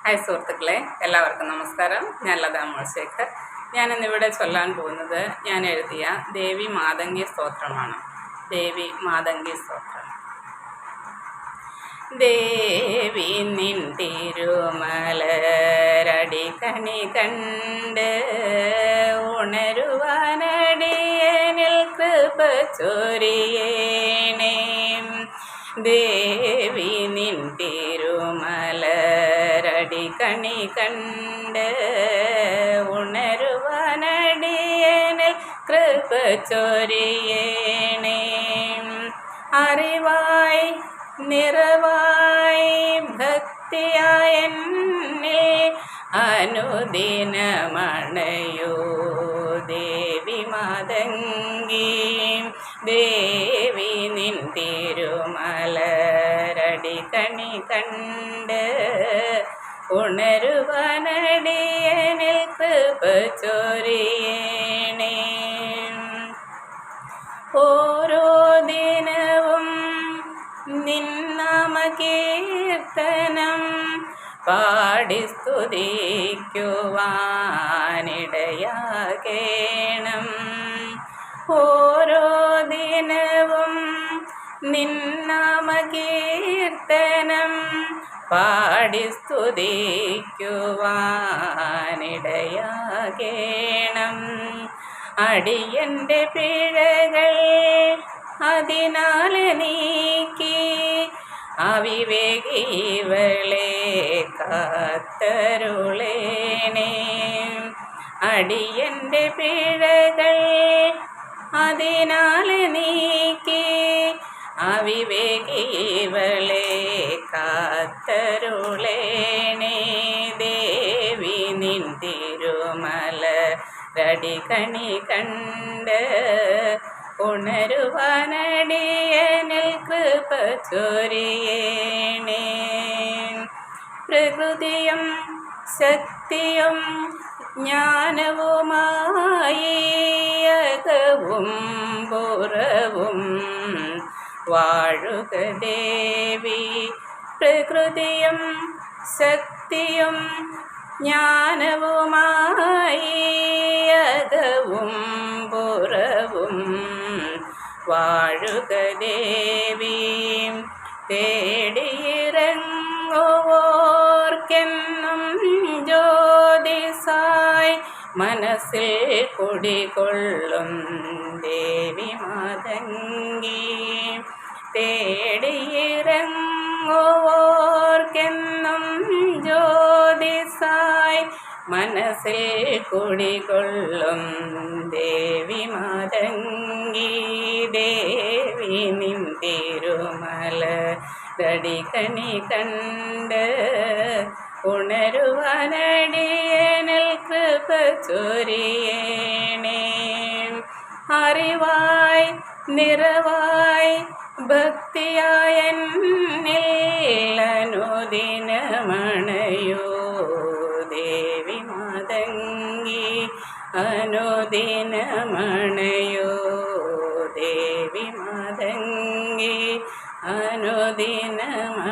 Hi സുഹൃത്തുക്കളെ, എല്ലാവർക്കും നമസ്കാരം. ഞാൻ ലതാ മോൾശേഖർ. ഞാനിന്നിവിടെ ചൊല്ലാൻ പോകുന്നത് ഞാൻ എഴുതിയ ദേവി മാതംഗി സ്തോത്രമാണ്. ദേവി മാതംഗി സ്തോത്രം. ദേവി നിൻ തിരുമലരടിക്കണി കണ്ട് ഉണരുവാനടിയനിൽ കൃപ ചൊരിയേണേ. ദേവി നിൻ തിരുമലരടിക്കണി കണ്ട് ഉണരുവാനടിയനിൽ കൃപ ചൊരിയേണേ. അറിവായി നിറവായി ഭക്തിയായ അനുദിനമണയോ ദേവി മാതംഗി. ദേവി നിൻ തിരുമലരടിക്കണി കണ്ട് ഉണരുവാനടിയനിൽ കൃപ ചൊരിയേണേ. ഓരോ ദിനവും നിന്നാമ കീർത്തനം പാടി സ്തുതിക്കുവാനിടയാകേണം. ഓരോ ദിനവും നിന്നാമ കീർത്തനം പാടി സ്തുതിക്കുവാനിടയാകേണം. അടിയൻ്റെ പിഴകൾ അതിനാൽ നീക്കി അവിവേകിവളെ കാത്തരുളേണേ. അടിയൻ്റെ പിഴകൾ അതിനാൽ നീക്കി അവിവേകിവളെ കാത്തരുളേണേ. ദേവി നിൻ തിരുമലരടിക്കണി കണ്ട് ഉണരുവാനടിയനിൽ കൃപ ചൊരിയേണേ. പ്രകൃതിയും ശക്തിയും ജ്ഞാനവുമായി അകവും പുറവും വാഴുക ദേവി. പ്രകൃതിയും ശക്തിയും ജ്ഞാനവുമായി അകവും പുറവും വാഴുക ദേവി. തേടിയിറങ്ങുവോർക്കെന്നും ജ്യോതിസായി മനസ്സിൽ കുടികൊള്ളും ദേവി മാതംഗി. തേടിയിറങ്ങുവോർക്കെന്നും ജ്യോതിസായി മനസ്സിൽ കുടികൊള്ളും ദേവി മാതംഗി. ദേവി നിൻ തിരുമലരടിക്കണി കണ്ട് ഉണരുവാനടിയനിൽ കൃപ ചൊരിയേണേ. അറിവായി നിറവായി ഭക്തിയായ അനുദിനമണയോ ദേവി മാതംഗി. അനുദിനമണയോ ദേവി മാതംഗി. അനുദിനമണയോ